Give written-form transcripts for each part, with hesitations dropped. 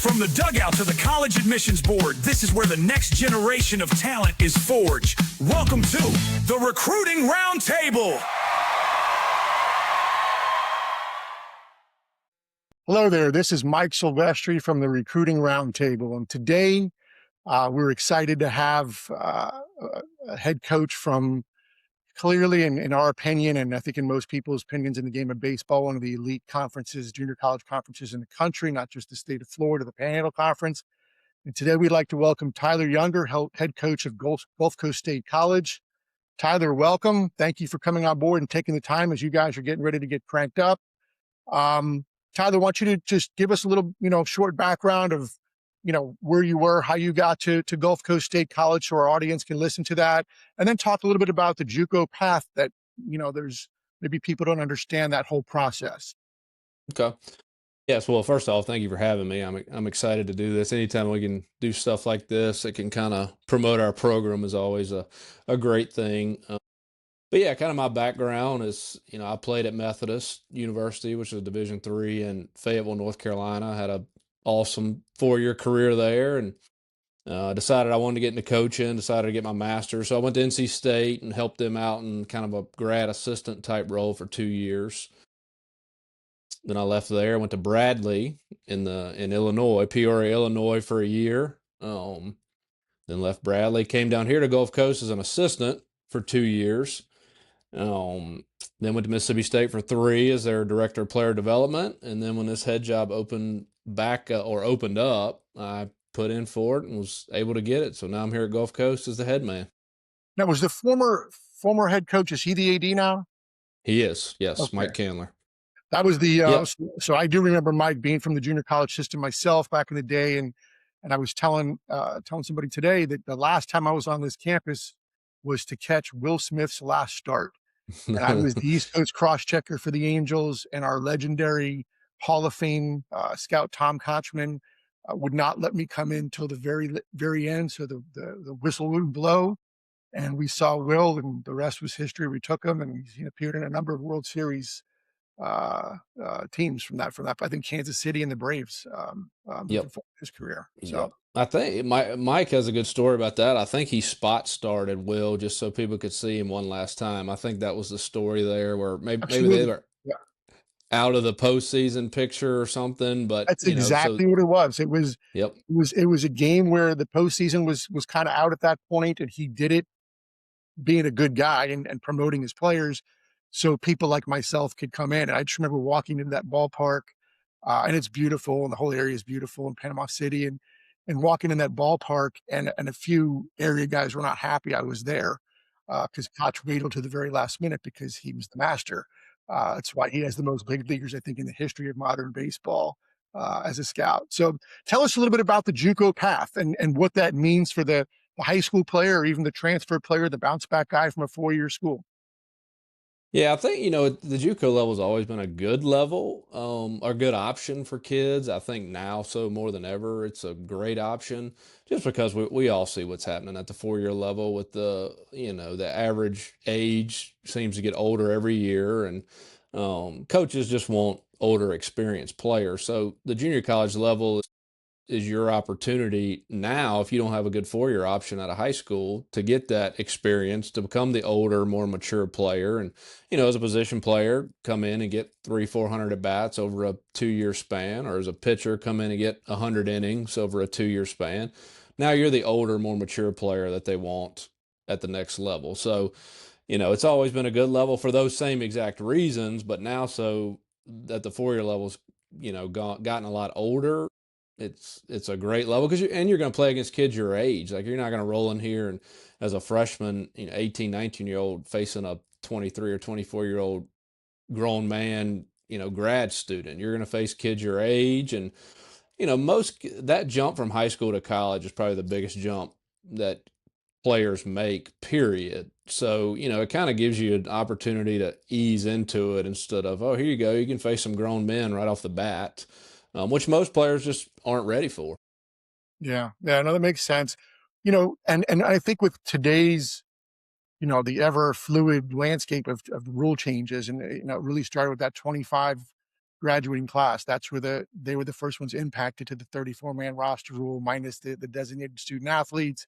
From the dugout to the college admissions board, this is where the next generation of talent is forged. Welcome to the Recruiting Roundtable. Hello there, this is Mike Silvestri from the Recruiting Roundtable, and today we're excited to have a head coach from clearly, in our opinion, and I think in most people's opinions in the game of baseball, one of the elite conferences, junior college conferences in the country, not just the state of Florida, the Panhandle Conference. And today we'd like to welcome Tyler Younger, head coach of Gulf Coast State College. Tyler, welcome. Thank you for coming on board and taking the time as you guys are getting ready to get cranked up. Tyler, I want you to just give us a little, short background of, where you were, how you got to Gulf Coast State College so our audience can listen to that. And then talk a little bit about the JUCO path that, there's maybe people don't understand that whole process. Okay. Yes. Well, first off, thank you for having me. I'm excited to do this. Anytime we can do stuff like this, it can kind of promote our program is always a great thing. But yeah, kind of my background is, I played at Methodist University, which is a Division III in Fayetteville, North Carolina. I had an awesome 4-year career there, and decided I wanted to get into coaching, decided to get my master's. So I went to NC State and helped them out in kind of a grad assistant type role for 2 years. Then I left there, went to Bradley in Illinois, Peoria, Illinois for a year. Then left Bradley, came down here to Gulf Coast as an assistant for 2 years. Then went to Mississippi State for 3 as their director of player development. And then when this head job opened up, I put in for it and was able to get it. So now I'm here at Gulf Coast as the head man. Now, was the former head coach, is he the AD now? He is, yes, okay. Mike Candler. That was the, so I do remember Mike being from the junior college system myself back in the day. And I was telling somebody today that the last time I was on this campus was to catch Will Smith's last start. And I was the East Coast cross-checker for the Angels, and our legendary Hall of Fame scout Tom Kochman would not let me come in till the very end. So the whistle would blow, and we saw Will, and the rest was history. We took him, and he appeared in a number of World Series teams from that. I think Kansas City and the Braves his career. So. Yep. I think Mike has a good story about that. I think he spot started Will just so people could see him one last time. I think that was the story there, where maybe they were out of the postseason picture or something. But that's exactly what it was. It was Yep. It was a game where the postseason was kind of out at that point, and he did it being a good guy and promoting his players, so people like myself could come in. And I just remember walking into that ballpark, and it's beautiful, and the whole area is beautiful in Panama City, and walking in that ballpark, and a few area guys were not happy I was there because Koch waited to the very last minute because he was the master. That's why he has the most big leaguers, I think, in the history of modern baseball as a scout. So tell us a little bit about the JUCO path and what that means for the high school player, or even the transfer player, the bounce back guy from a 4-year school. Yeah, I think, the JUCO level has always been a good level, a good option for kids. I think now, so more than ever, it's a great option just because we all see what's happening at the 4-year level with the average age seems to get older every year, and coaches just want older, experienced players. So the junior college level is your opportunity now, if you don't have a good 4-year option out of high school, to get that experience, to become the older, more mature player. And, as a position player, come in and get 300-400 at bats over a 2-year span, or as a pitcher, come in and get 100 innings over a 2-year span. Now you're the older, more mature player that they want at the next level. So, it's always been a good level for those same exact reasons, but now so that the 4-year level's, gotten a lot older, it's a great level because you're going to play against kids your age. Like, you're not going to roll in here and as a freshman, 18, 19-year-old facing a 23 or 24-year-old grown man, grad student. You're going to face kids your age, and that jump from high school to college is probably the biggest jump that players make, period. So, it kind of gives you an opportunity to ease into it instead of, oh, here you go, you can face some grown men right off the bat. Which most players just aren't ready for. Yeah, no, that makes sense. And I think with today's, the ever fluid landscape of rule changes, and it really started with that 25 graduating class. That's where they were the first ones impacted to the 34-man roster rule, minus the designated student athletes.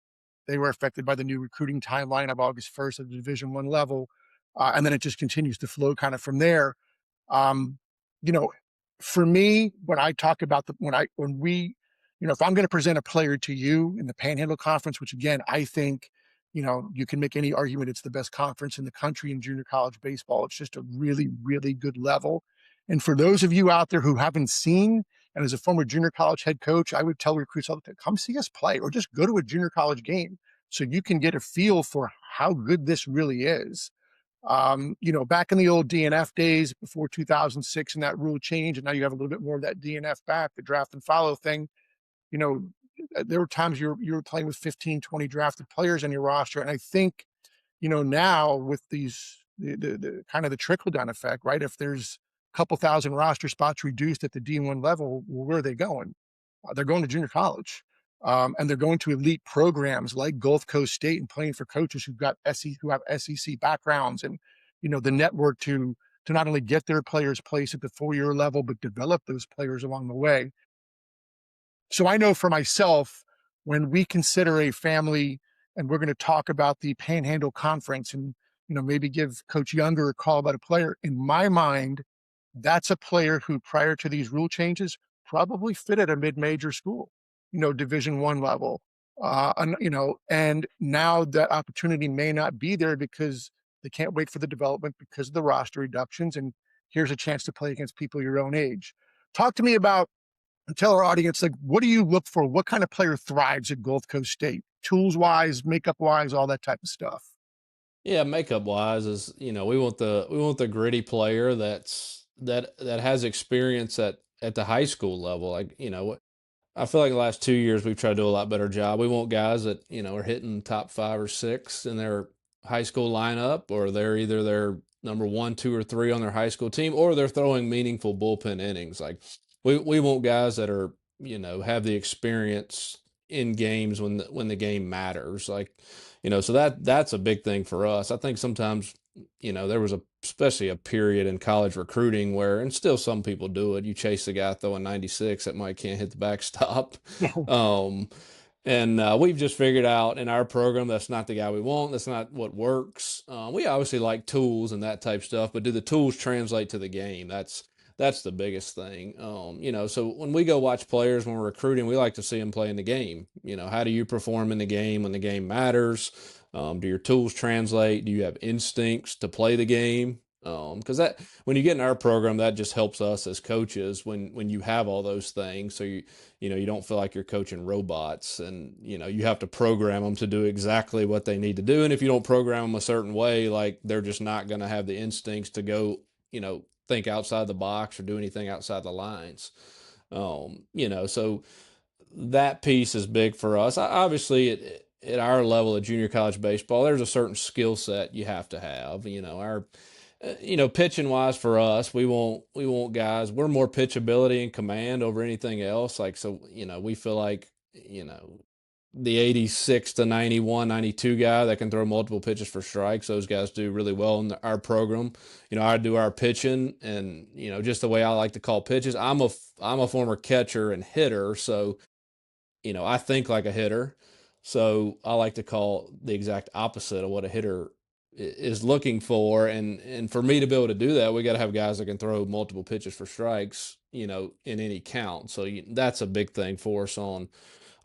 They were affected by the new recruiting timeline of August 1st at the Division I level, and then it just continues to flow kind of from there. Um, you know, for me, when I talk about when we, if I'm going to present a player to you in the Panhandle Conference, which again, I think, you can make any argument it's the best conference in the country in junior college baseball. It's just a really, really good level. And for those of you out there who haven't seen, and as a former junior college head coach, I would tell recruits all the time, come see us play or just go to a junior college game so you can get a feel for how good this really is. Back in the old DNF days before 2006 and that rule change, and now you have a little bit more of that DNF back, the draft and follow thing. You know, there were times you were playing with 15, 20 drafted players on your roster. And I think, now with the kind of the trickle down effect, right? If there's a couple thousand roster spots reduced at the D1 level, well, where are they going? They're going to junior college. And they're going to elite programs like Gulf Coast State and playing for coaches who have SEC backgrounds and the network to not only get their players placed at the 4-year level but develop those players along the way. So I know for myself, when we consider a family and we're going to talk about the Panhandle Conference and maybe give Coach Younger a call about a player, in my mind, that's a player who prior to these rule changes probably fit at a mid-major school, Division I level. And now that opportunity may not be there because they can't wait for the development because of the roster reductions. And here's a chance to play against people your own age. Talk to me about, and tell our audience, like, what do you look for? What kind of player thrives at Gulf Coast State? Tools wise, makeup wise, all that type of stuff. Yeah, makeup wise is, we want the gritty player that has experience at the high school level. Like, I feel like the last 2 years we've tried to do a lot better job. We want guys that, are hitting top 5 or 6 in their high school lineup, or they're either their number 1, 2, or 3 on their high school team, or they're throwing meaningful bullpen innings. Like we want guys that are, have the experience in games when the game matters. Like, so that's a big thing for us. I think sometimes, there was especially a period in college recruiting where, and still some people do it, you chase the guy throwing 96 that might can't hit the backstop. um, and we've just figured out in our program that's not the guy we want. That's not what works. We obviously like tools and that type stuff, but do the tools translate to the game? That's the biggest thing. So when we go watch players when we're recruiting, we like to see them play in the game. How do you perform in the game when the game matters? Do your tools translate? Do you have instincts to play the game? Because that when you get in our program, that just helps us as coaches when you have all those things. So you don't feel like you're coaching robots, and you have to program them to do exactly what they need to do. And if you don't program them a certain way, like they're just not going to have the instincts to go, think outside the box or do anything outside the lines. So that piece is big for us. Obviously, at our level of junior college baseball, there's a certain skill set you have to have. Pitching wise for us, we want guys. We're more pitchability and command over anything else. Like so, we feel like the 86 to 91, 92 guy that can throw multiple pitches for strikes. Those guys do really well in our program. I do our pitching, and just the way I like to call pitches. I'm a former catcher and hitter, so I think like a hitter. So I like to call the exact opposite of what a hitter is looking for. And for me to be able to do that, we got to have guys that can throw multiple pitches for strikes, in any count. So that's a big thing for us on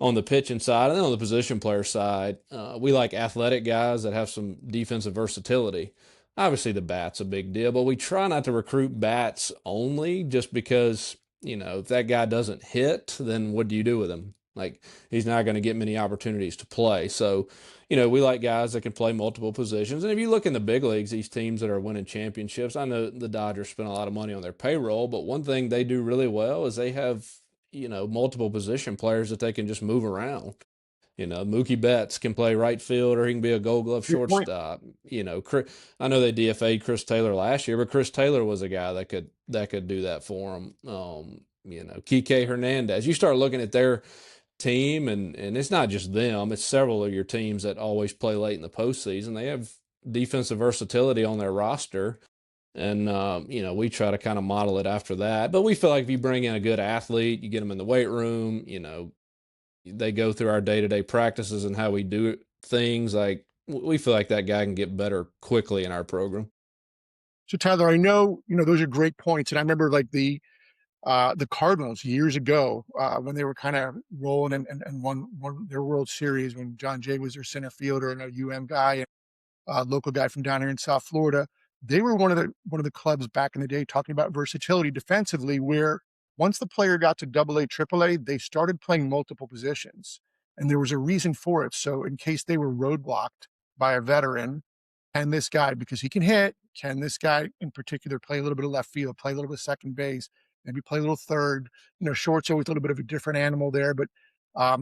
the pitching side. And then on the position player side, we like athletic guys that have some defensive versatility. Obviously, the bat's a big deal, but we try not to recruit bats only just because, if that guy doesn't hit, then what do you do with him? Like, he's not going to get many opportunities to play. So, we like guys that can play multiple positions. And if you look in the big leagues, these teams that are winning championships, I know the Dodgers spend a lot of money on their payroll, but one thing they do really well is they have, multiple position players that they can just move around. Mookie Betts can play right field, or he can be a Gold Glove Good point. shortstop. I know they DFA'd Chris Taylor last year, but Chris Taylor was a guy that could do that for him. Kike Hernandez. You start looking at their team, and it's not just them; it's several of your teams that always play late in the postseason. They have defensive versatility on their roster. And we try to kind of model it after that. But we feel like if you bring in a good athlete, you get them in the weight room, they go through our day-to-day practices and how we do things, like we feel like that guy can get better quickly in our program. So Tyler, I know, those are great points. And I remember like the Cardinals years ago, when they were kind of rolling and won their World Series when John Jay was their center fielder and a guy, local guy from down here in South Florida. They were one of the clubs back in the day talking about versatility defensively, where once the player got to double A, triple A, they started playing multiple positions. And there was a reason for it. So in case they were roadblocked by a veteran, can this guy, because he can hit, can this guy in particular play a little bit of left field, play a little bit of second base, maybe play a little third? Short's always a little bit of a different animal there, but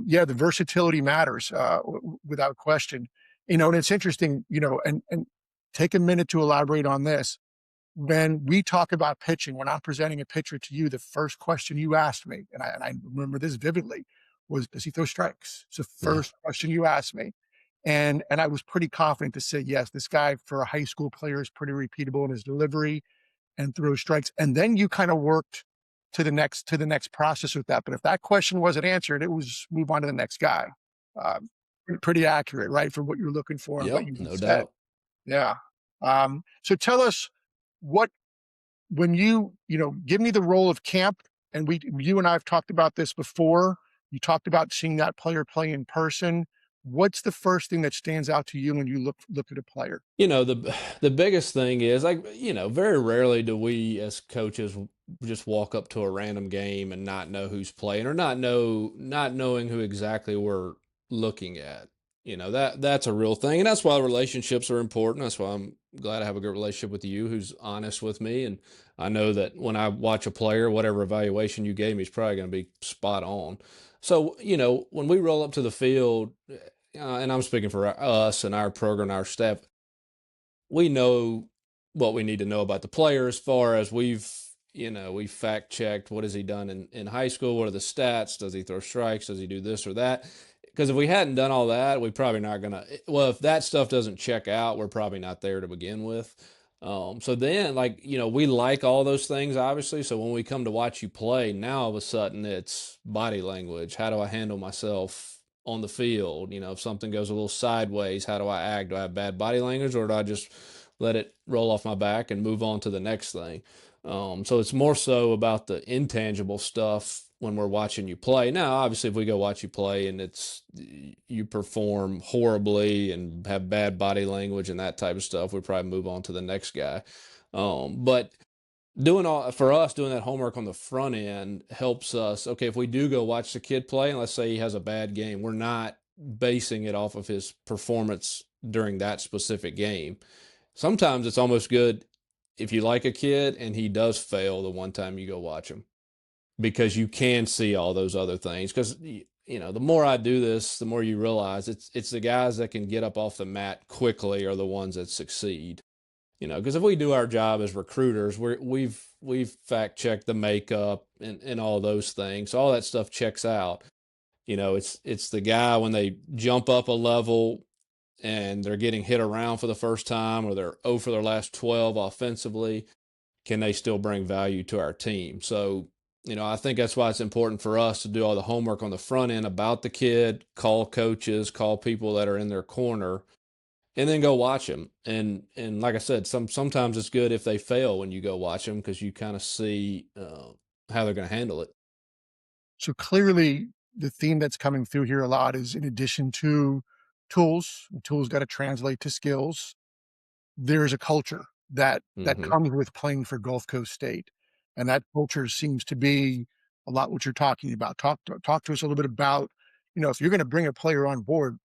yeah, the versatility matters, without question. And it's interesting, and take a minute to elaborate on this. When we talk about pitching, when I'm presenting a pitcher to you, the first question you asked me, and I remember this vividly, was, does he throw strikes? It's the Yeah. first question you asked me. And I was pretty confident to say, yes, this guy for a high school player is pretty repeatable in his delivery and throw strikes. And then you kind of worked to the next process with that. But if that question wasn't answered, it was move on to the next guy. Pretty accurate, right, for what you're looking for and what Yep, you no just said. doubt. Yeah. So tell us what when give me the role of camp, and you and I have talked about this before. You talked about seeing that player play in person. What's the first thing that stands out to you when you look at a player? The biggest thing is, like, very rarely do we as coaches just walk up to a random game and not know who's playing, or not knowing who exactly we're looking at. That's a real thing, and that's why relationships are important. That's why I'm glad I have a good relationship with you, who's honest with me, and I know that when I watch a player, whatever evaluation you gave me is probably going to be spot on. So, when we roll up to the field, and I'm speaking for us and our program, our staff, we know what we need to know about the player, as far as we fact checked what has he done in high school, what are the stats, does he throw strikes, does he do this or that. Because if we hadn't done all that, we probably not gonna, well, if that stuff doesn't check out, we're probably not there to begin with. So then, like, we like all those things, obviously. So when we come to watch you play, now all of a sudden it's body language. How do I handle myself on the field? If something goes a little sideways, how do I act? Do I have bad body language, or do I just let it roll off my back and move on to the next thing? So it's more so about the intangible stuff when we're watching you play. Now, obviously, if we go watch you play and you perform horribly and have bad body language and that type of stuff, we probably move on to the next guy. But doing that homework on the front end helps us. Okay, if we do go watch the kid play, and let's say he has a bad game, we're not basing it off of his performance during that specific game. Sometimes it's almost good if you like a kid and he does fail the one time you go watch him, because you can see all those other things. Because the more I do this, the more you realize it's the guys that can get up off the mat quickly are the ones that succeed. Because if we do our job as recruiters, we've fact checked the makeup and all those things, so all that stuff checks out. It's the guy when they jump up a level and they're getting hit around for the first time, or they're 0 for their last 12 offensively, can they still bring value to our team? So, I think that's why it's important for us to do all the homework on the front end about the kid, call coaches, call people that are in their corner, and then go watch them. And like I said, sometimes it's good if they fail when you go watch them, because you kind of see how they're going to handle it. So clearly, the theme that's coming through here a lot is, in addition to tools got to translate to skills. There's a culture that Hmm. comes with playing for Gulf Coast State, and that culture seems to be a lot what you're talking about. Talk to us a little bit about, if you're going to bring a player on board.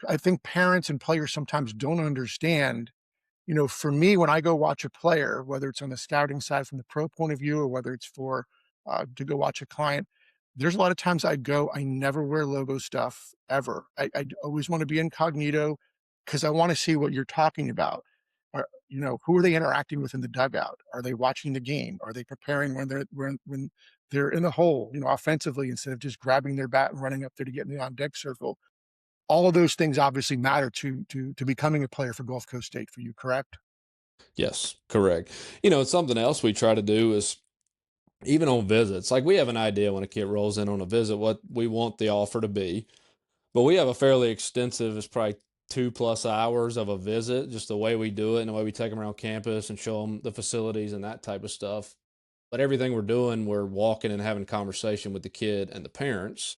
I think parents and players sometimes don't understand. For me, when I go watch a player, whether it's on the scouting side from the pro point of view, or whether it's for to go watch a client, there's a lot of times I never wear logo stuff ever. I always want to be incognito, because I want to see what you're talking about. Who are they interacting with in the dugout? Are they watching the game? Are they preparing when they're in the hole, offensively, instead of just grabbing their bat and running up there to get in the on deck circle? All of those things obviously matter to becoming a player for Gulf Coast State for you, correct? Yes, correct. And something else we try to do is even on visits, like we have an idea when a kid rolls in on a visit what we want the offer to be, but we have a fairly extensive, it's probably 2+ hours of a visit, just the way we do it and the way we take them around campus and show them the facilities and that type of stuff. But everything we're doing, we're walking and having conversation with the kid and the parents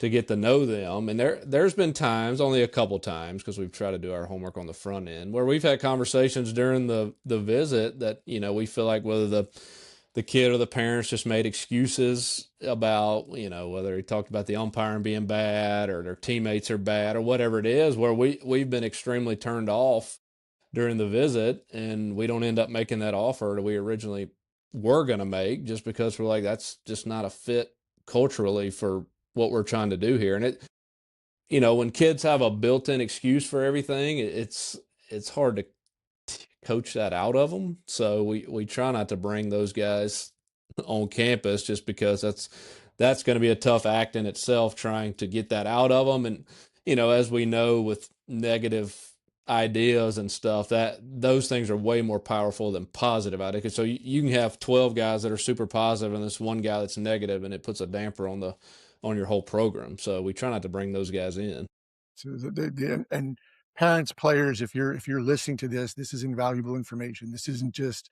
to get to know them. And there's been times, only a couple times, because we've tried to do our homework on the front end, where we've had conversations during the visit that we feel like whether the kid or the parents just made excuses about whether he talked about the umpiring being bad or their teammates are bad or whatever it is, where we've been extremely turned off during the visit, and we don't end up making that offer that we originally were going to make, just because we're like, that's just not a fit culturally for what we're trying to do here. And when kids have a built-in excuse for everything, it's hard to coach that out of them. So we try not to bring those guys on campus, just because that's going to be a tough act in itself, trying to get that out of them. And as we know, with negative ideas and stuff, that those things are way more powerful than positive ideas. So you can have 12 guys that are super positive and this one guy that's negative, and it puts a damper on your whole program. So we try not to bring those guys in. So and parents, players, if you're listening to this, this is invaluable information. This isn't just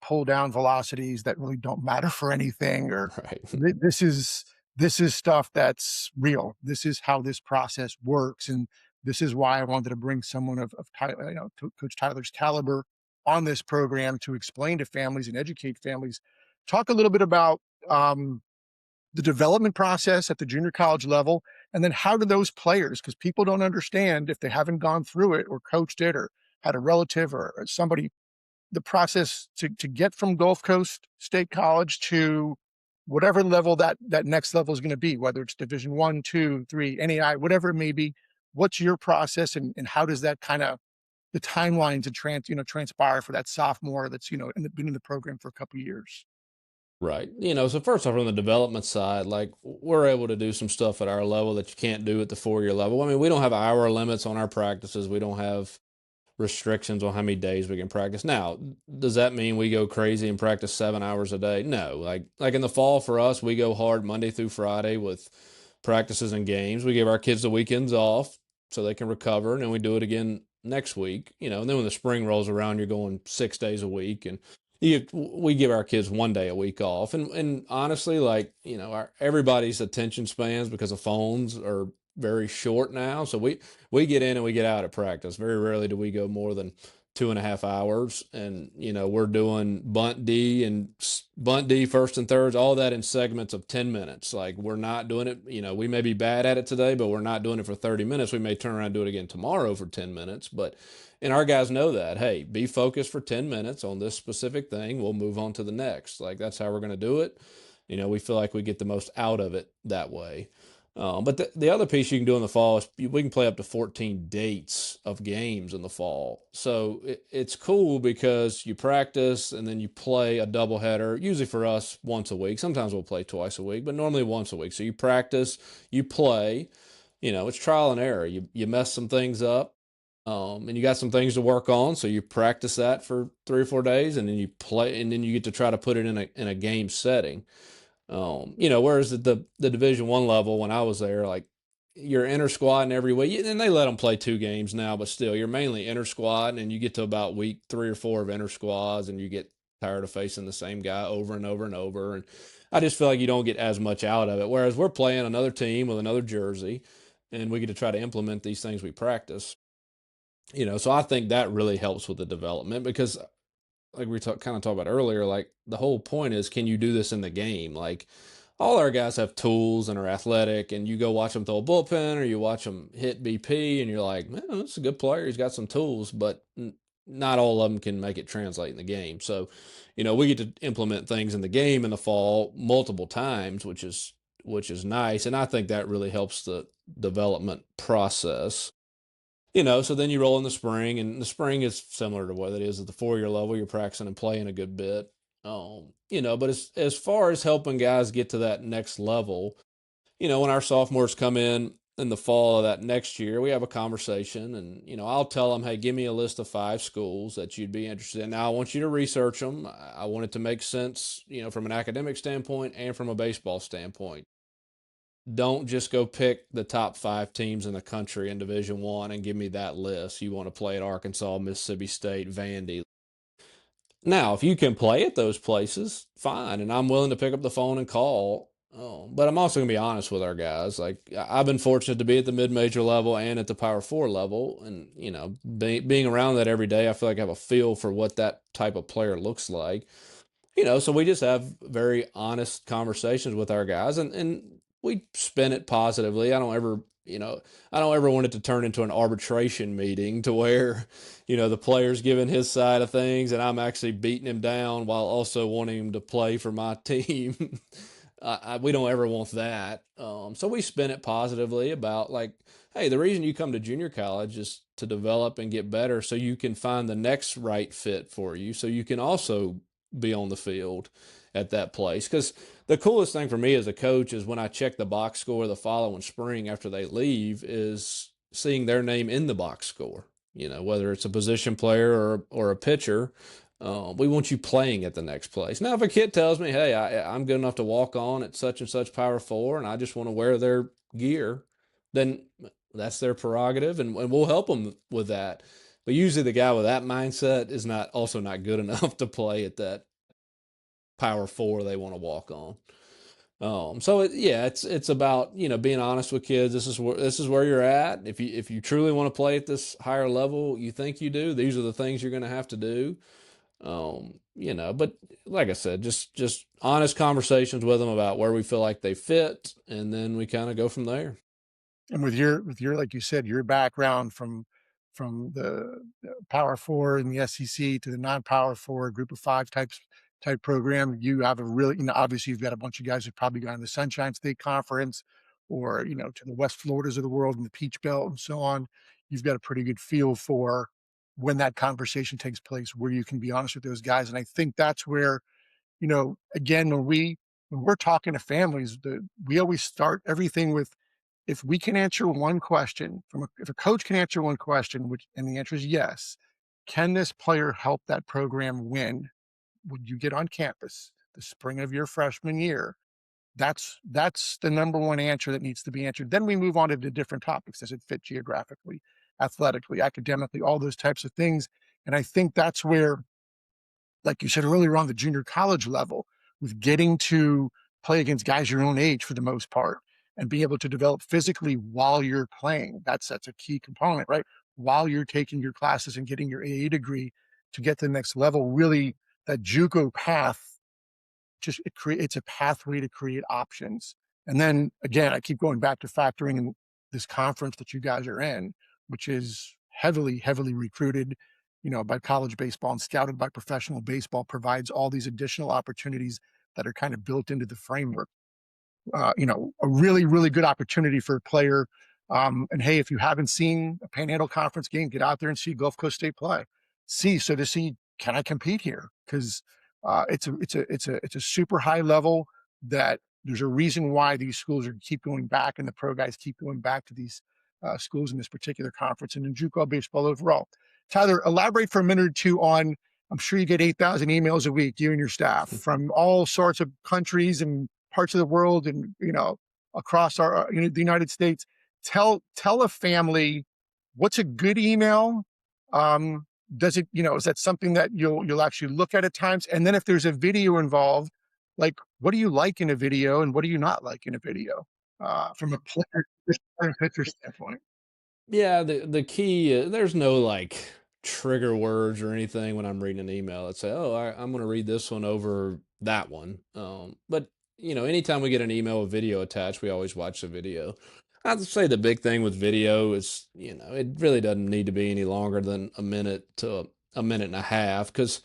pull down velocities that really don't matter for anything, or Right. this is stuff that's real. This is how this process works, and this is why I wanted to bring someone of Tyler, Coach Tyler's caliber on this program to explain to families and educate families. Talk a little bit about the development process at the junior college level, and then how do those players, because people don't understand if they haven't gone through it or coached it or had a relative or somebody, the process to get from Gulf Coast State College to whatever level that next level is going to be, whether it's Division One, two, three, NAI, whatever it may be. What's your process, and how does that kind of the timeline to transpire for that sophomore that's been in the program for a couple of years? Right. So first off, on the development side, like we're able to do some stuff at our level that you can't do at the 4-year level. I mean, we don't have hour limits on our practices. We don't have restrictions on how many days we can practice. Now, does that mean we go crazy and practice 7 hours a day? No. Like in the fall for us, we go hard Monday through Friday with practices and games. We give our kids the weekends off so they can recover, and then we do it again next week. And then when the spring rolls around, you're going 6 days a week, and we give our kids one day a week off. And honestly, like everybody's attention spans because of phones are very short now. So we get in and we get out at practice. Very rarely do we go more than 2.5 hours. And, we're doing bunt D, first and thirds, all that in segments of 10 minutes. Like we're not doing it, we may be bad at it today, but we're not doing it for 30 minutes. We may turn around and do it again tomorrow for 10 minutes. And our guys know that, hey, be focused for 10 minutes on this specific thing. We'll move on to the next. Like that's how we're going to do it. We feel like we get the most out of it that way. But the other piece you can do in the fall is we can play up to 14 dates of games in the fall. So it's cool because you practice and then you play a doubleheader, usually for us once a week. Sometimes we'll play twice a week, but normally once a week. So you practice, you play, it's trial and error. You mess some things up, and you got some things to work on. So you practice that for 3 or 4 days, and then you play, and then you get to try to put it in a game setting. Whereas at the Division One level, when I was there, like you're inter squad every week, and they let them play 2 games now, but still, you're mainly inter squad, and you get to about week 3 or 4 of inter squads, and you get tired of facing the same guy over and over and over. And I just feel like you don't get as much out of it. Whereas we're playing another team with another jersey, and we get to try to implement these things we practice. So I think that really helps with the development because like we kind of talked about earlier, like the whole point is, can you do this in the game? Like all our guys have tools and are athletic, and you go watch them throw a bullpen or you watch them hit BP, and you're like, man, this is a good player. He's got some tools, but not all of them can make it translate in the game. So, we get to implement things in the game in the fall multiple times, which is nice, and I think that really helps the development process. So then you roll in the spring, and the spring is similar to what it is at the 4-year level. You're practicing and playing a good bit. But as far as helping guys get to that next level, when our sophomores come in, in the fall of that next year, we have a conversation, and I'll tell them, hey, give me a list of 5 schools that you'd be interested in. Now, I want you to research them. I want it to make sense, from an academic standpoint and from a baseball standpoint. Don't just go pick the top 5 teams in the country in Division 1 and give me that list. You want to play at Arkansas, Mississippi State, Vandy. Now, if you can play at those places, fine, and I'm willing to pick up the phone and call. But I'm also going to be honest with our guys. Like, I've been fortunate to be at the mid-major level and at the Power Four level, and being around that every day, I feel like I have a feel for what that type of player looks like. So we just have very honest conversations with our guys, and we spin it positively. I don't ever want it to turn into an arbitration meeting to where, the player's giving his side of things and I'm actually beating him down while also wanting him to play for my team. We don't ever want that. So we spin it positively about, like, hey, the reason you come to junior college is to develop and get better so you can find the next right fit for you so you can also be on the field at that place. Because the coolest thing for me as a coach is when I check the box score the following spring after they leave, is seeing their name in the box score. Whether it's a position player or a pitcher, we want you playing at the next place. Now, if a kid tells me, hey, I'm good enough to walk on at such and such Power Four and I just want to wear their gear, then that's their prerogative, and we'll help them with that. But usually the guy with that mindset is not good enough to play at that Power Four they want to walk on. Yeah, it's about being honest with kids. This is where you're at. If you truly want to play at this higher level, you think you do. These are the things you're going to have to do. But like I said, just honest conversations with them about where we feel like they fit, and then we kind of go from there. And with your like you said, your background from the Power Four and the SEC to the non-Power Four Group of Five type program, you have a really, obviously you've got a bunch of guys who've probably gone to the Sunshine State Conference or to the West Floridas of the world and the Peach Belt and so on. You've got a pretty good feel for when that conversation takes place, where you can be honest with those guys. And I think that's where, again, when we're talking to families, we always start everything with, if we can answer one question if a coach can answer one question, and the answer is yes, can this player help that program win when you get on campus the spring of your freshman year? That's the number one answer that needs to be answered. Then we move on to the different topics. Does it fit geographically, athletically, academically, all those types of things? And I think that's where, like you said earlier, on the junior college level, with getting to play against guys your own age for the most part and be able to develop physically while you're playing. That's a key component, right? While you're taking your classes and getting your AA degree to get to the next level, really that JUCO path, just it creates a pathway to create options. And then again, I keep going back to factoring in this conference that you guys are in, which is heavily, heavily recruited, by college baseball and scouted by professional baseball, provides all these additional opportunities that are kind of built into the framework. A really, really good opportunity for a player. And hey, if you haven't seen a Panhandle Conference game, get out there and see Gulf Coast State play. To see, can I compete here? Because it's a super high level that there's a reason why these schools keep going back, and the pro guys keep going back to these schools in this particular conference and in JUCO baseball overall. Tyler, elaborate for a minute or two on. I'm sure you get 8,000 emails a week, you and your staff, from all sorts of countries and parts of the world, and across the United States. Tell a family what's a good email. Does it, is that something that you'll actually look at times? And then if there's a video involved, like, what do you like in a video and what do you not like in a video, from a player pitcher standpoint? Yeah, the key, there's no like trigger words or anything when I'm reading an email that say, "Oh, I'm going to read this one over that one." But anytime we get an email with video attached, we always watch the video. I'd say the big thing with video is, it really doesn't need to be any longer than a minute to a minute and a half, because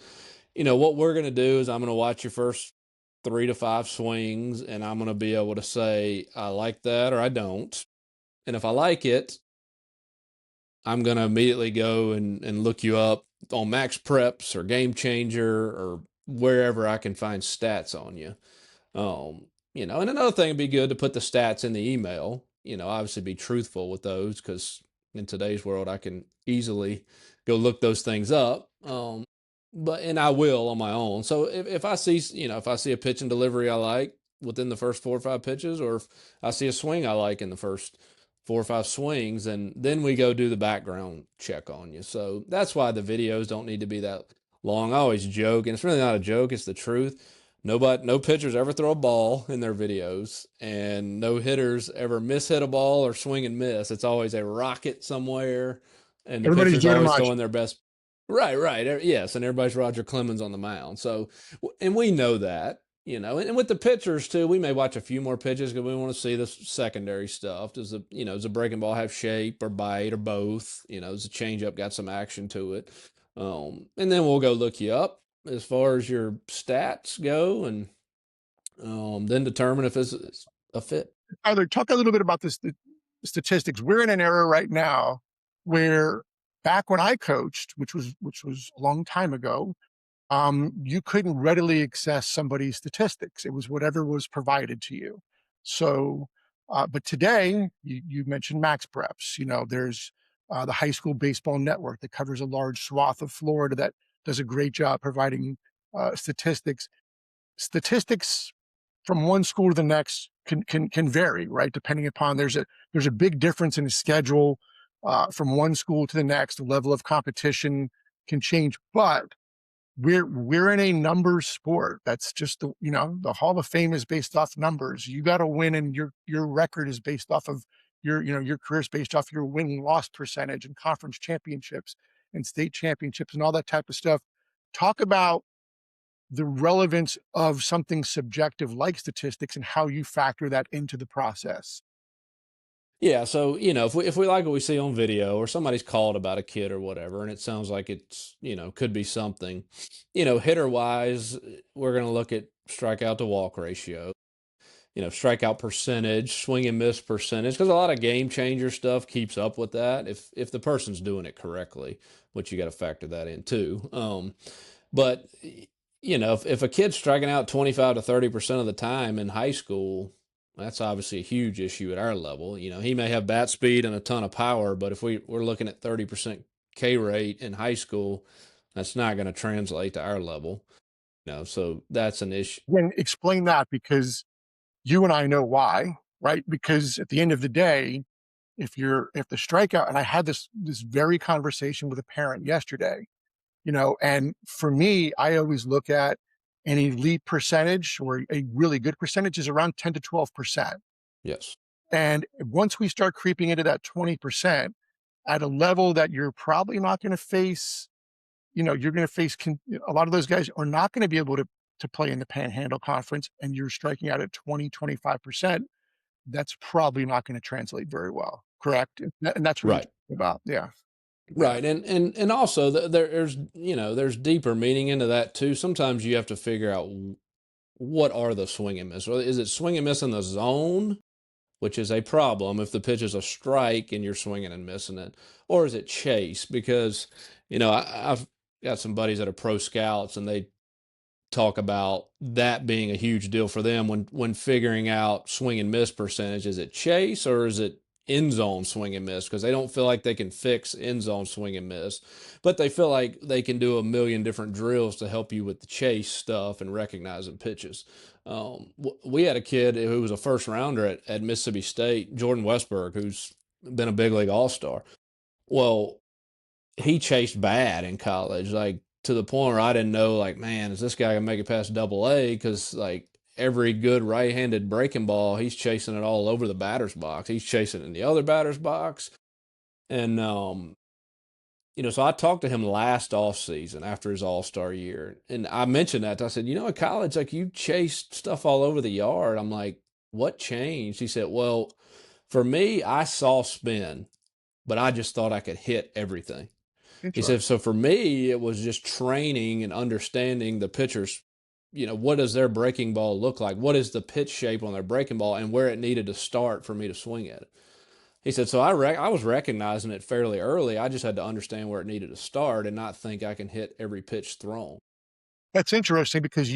what we're going to do is I'm going to watch your first 3 to 5 swings, and I'm going to be able to say I like that or I don't. And if I like it, I'm going to immediately go and look you up on Max Preps or Game Changer or wherever I can find stats on you. And another thing would be good to put the stats in the email. obviously be truthful with those because in today's world, I can easily go look those things up. But and I will on my own. So if I see, if I see a pitch and delivery I like within the first 4 or 5 pitches, or if I see a swing I like in the first 4 or 5 swings, and then we go do the background check on you. So that's why the videos don't need to be that long. I always joke, and it's really not a joke, it's the truth. No pitchers ever throw a ball in their videos, and no hitters ever miss hit a ball or swing and miss. It's always a rocket somewhere, and the Everybody's pitcher's doing a always much. throwing their best. Right, right. Yes, and everybody's Roger Clemens on the mound. So, and we know that, and with the pitchers too, we may watch a few more pitches because we want to see the secondary stuff. Does the breaking ball have shape or bite or both? Does the changeup got some action to it? And then we'll go look you up as far as your stats go, and then determine if it's a fit. Tyler, talk a little bit about this, the statistics. We're in an era right now where back when I coached, which was a long time ago, you couldn't readily access somebody's statistics. It was whatever was provided to you. So, but today, you mentioned Max Preps. There's the High School Baseball Network that covers a large swath of Florida that does a great job providing statistics. Statistics from one school to the next can vary, right? Depending upon there's a big difference in the schedule from one school to the next. The level of competition can change, but we're in a numbers sport. That's just the Hall of Fame is based off numbers. You got to win, and your record is based off of your career is based off your win-loss percentage and conference championships and state championships and all that type of stuff. Talk about the relevance of something subjective like statistics and how you factor that into the process. Yeah, so if we like what we see on video, or somebody's called about a kid or whatever, and it sounds like it's could be something, hitter wise, we're going to look at strikeout to walk ratio, strikeout percentage, swing and miss percentage, because a lot of game changer stuff keeps up with that if the person's doing it correctly, which you got to factor that in too. But if a kid's striking out 25 to 30% of the time in high school, that's obviously a huge issue at our level. He may have bat speed and a ton of power, but if we're looking at 30% K rate in high school, that's not going to translate to our level. So that's an issue. Again, explain that, because you and I know why, right? Because at the end of the day, if the strikeout, and I had this very conversation with a parent yesterday, and for me, I always look at an elite percentage, or a really good percentage, is around 10 to 12%. Yes. And once we start creeping into that 20% at a level that you're probably not going to face, you're going to face a lot of those guys are not going to be able to play in the Panhandle Conference, and you're striking out at 20-25%. That's probably not going to translate very well. Correct. And that's what you're Right. talking about. Yeah. Yeah. Right. And also there's deeper meaning into that too. Sometimes you have to figure out what are the swing and miss. Is it swing and miss in the zone, which is a problem if the pitch is a strike and you're swinging and missing it, or is it chase? Because I've got some buddies that are pro scouts, and they talk about that being a huge deal for them when figuring out swing and miss percentage. Is it chase, or is it end zone swing and miss? Because they don't feel like they can fix end zone swing and miss, but they feel like they can do a million different drills to help you with the chase stuff and recognizing pitches. We had a kid who was a first rounder at Mississippi State, Jordan Westberg, who's been a big league all-star. Well, he chased bad in college, like to the point where I didn't know, like, man, is this guy gonna make it past double A? Because like every good right-handed breaking ball, he's chasing it all over the batter's box. He's chasing it in the other batter's box. And so I talked to him last off season after his all-star year. And I mentioned that. I said, in college, like you chased stuff all over the yard. I'm like, what changed? He said, well, for me, I saw spin, but I just thought I could hit everything. He said, Interesting. so for me, it was just training and understanding the pitchers, what does their breaking ball look like? What is the pitch shape on their breaking ball, and where it needed to start for me to swing at it? He said, so I was recognizing it fairly early. I just had to understand where it needed to start and not think I can hit every pitch thrown. That's interesting, because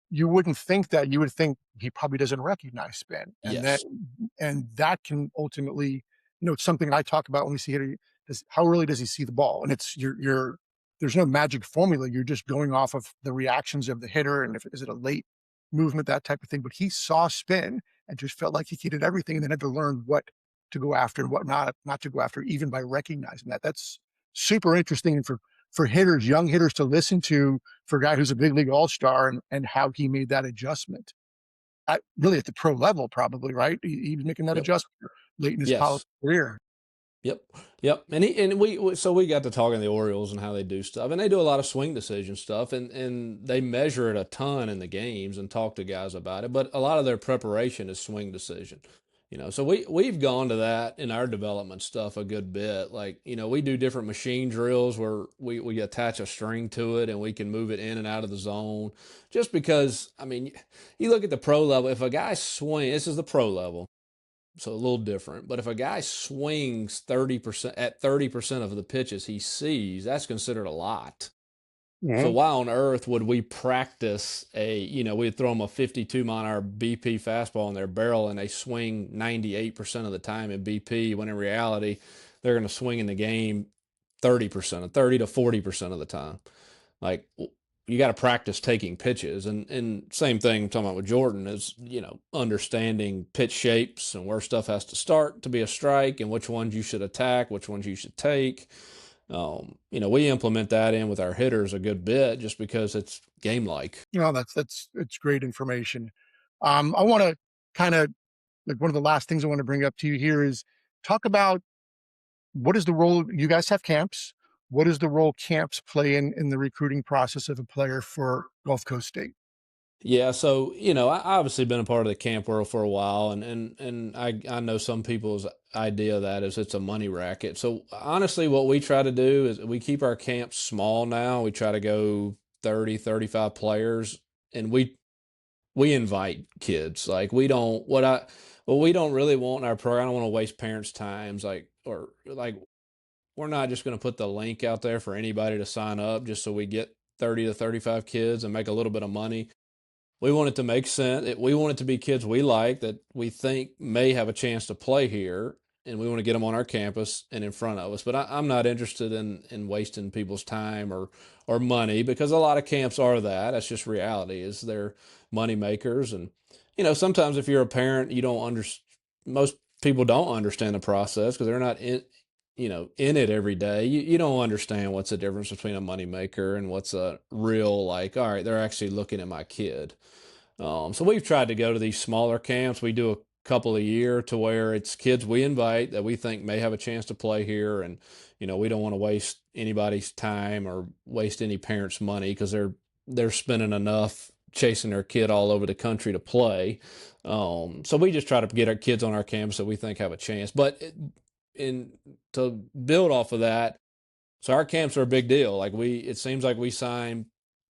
you wouldn't think that. You would think he probably doesn't recognize spin, Yes. and that can ultimately, it's something I talk about when we see it. How early does he see the ball? And it's you're there's no magic formula. You're just going off of the reactions of the hitter, and if is it a late movement, that type of thing. But he saw spin and just felt like he did everything, and then had to learn what to go after and what not to go after, even by recognizing that. That's super interesting, and for hitters, young hitters, to listen to, for a guy who's a big league all-star, and how he made that adjustment. Really at the pro level, probably, right? He was making that Yep. adjustment late in his college Yes. career. Yep, yep, and we got to talking the Orioles and how they do stuff, and they do a lot of swing decision stuff, and they measure it a ton in the games and talk to guys about it. But a lot of their preparation is swing decision, So we've gone to that in our development stuff a good bit. Like we do different machine drills where we attach a string to it and we can move it in and out of the zone. Just because you look at the pro level. If a guy swing, this is the pro level, so a little different. But if a guy swings 30% at 30% of the pitches he sees, that's considered a lot. So Mhm. why on earth would we practice we'd throw them a 52-mile-an-hour BP fastball in their barrel and they swing 98% of the time in BP, when in reality they're going to swing in the game 30%, 30 to 40% of the time. Like, you got to practice taking pitches, and same thing I'm talking about with Jordan is understanding pitch shapes and where stuff has to start to be a strike, and which ones you should attack, which ones you should take. We implement that in with our hitters a good bit just because it's game like. That's it's great information. I want to kind of, like, one of the last things I want to bring up to you here is talk about, what is the role, you guys have camps? What is the role camps play in the recruiting process of a player for Gulf Coast State? Yeah, so I obviously been a part of the camp world for a while, and I know some people's idea of that is it's a money racket. So honestly, what we try to do is we keep our camps small now. We try to go 30, 35 players, and we invite kids. Like, we don't what we don't really want in our program. I don't want to waste parents' times, like we're not just going to put the link out there for anybody to sign up just so we get 30 to 35 kids and make a little bit of money. We want it to make sense. We want it to be kids we like, that we think may have a chance to play here, and we want to get them on our campus and in front of us. But I'm not interested in wasting people's time or money, because a lot of camps are that. That's just reality. Is they're money makers, and sometimes if you're a parent, you don't understand. Most people don't understand the process because they're not in it every day. You don't understand what's the difference between a money maker and what's a real, like, all right, they're actually looking at my kid. So we've tried to go to these smaller camps. We do a couple a year to where it's kids we invite that we think may have a chance to play here, and we don't want to waste anybody's time or waste any parents' money, because they're spending enough chasing their kid all over the country to play. So we just try to get our kids on our campus that we think have a chance. But in to build off of that, so our camps are a big deal. Like, it seems like we sign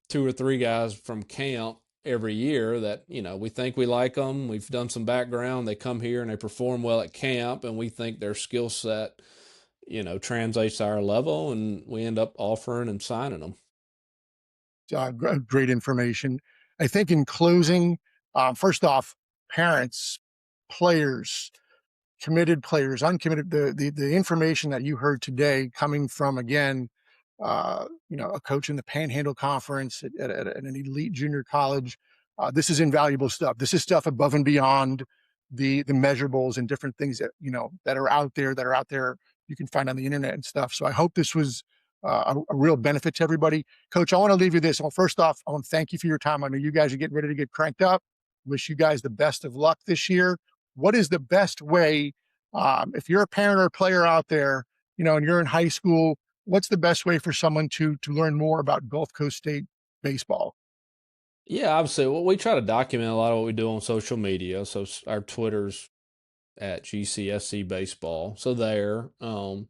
two or three guys from camp every year that we think we like them. We've done some background. They come here and they perform well at camp, and we think their skill set translates to our level, and we end up offering and signing them. Great information. I think, in closing, first off, parents, players, committed players, uncommitted, the information that you heard today, coming from, again, a coach in the Panhandle Conference at an elite junior college. This is invaluable stuff. This is stuff above and beyond the measurables and different things that that are out there, you can find on the internet and stuff. So I hope this was a real benefit to everybody. Coach, I want to leave you this. Well, first off, I want to thank you for your time. I know you guys are getting ready to get cranked up. Wish you guys the best of luck this year. What is the best way, if you're a parent or a player out there, and you're in high school, what's the best way for someone to learn more about Gulf Coast State baseball? Yeah, obviously, well, we try to document a lot of what we do on social media. So our Twitter's at GCSC Baseball. So there, and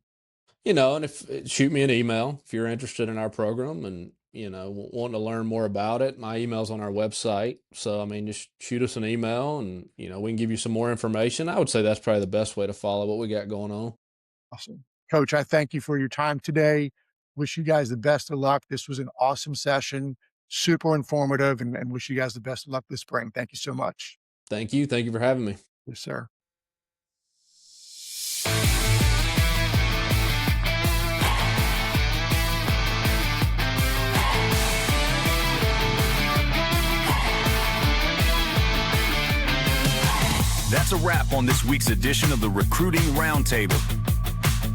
if shoot me an email if you're interested in our program and wanting to learn more about it. My email's on our website, so just shoot us an email, and we can give you some more information. I would say that's probably the best way to follow what we got going on. Awesome. Coach, I thank you for your time today. Wish you guys the best of luck. This was an awesome session. super informative, and wish you guys the best of luck this spring. Thank you so much. Thank you. Thank you for having me. Yes, sir. That's a wrap on this week's edition of the Recruiting Roundtable.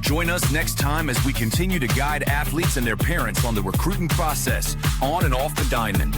Join us next time as we continue to guide athletes and their parents on the recruiting process, on and off the diamond.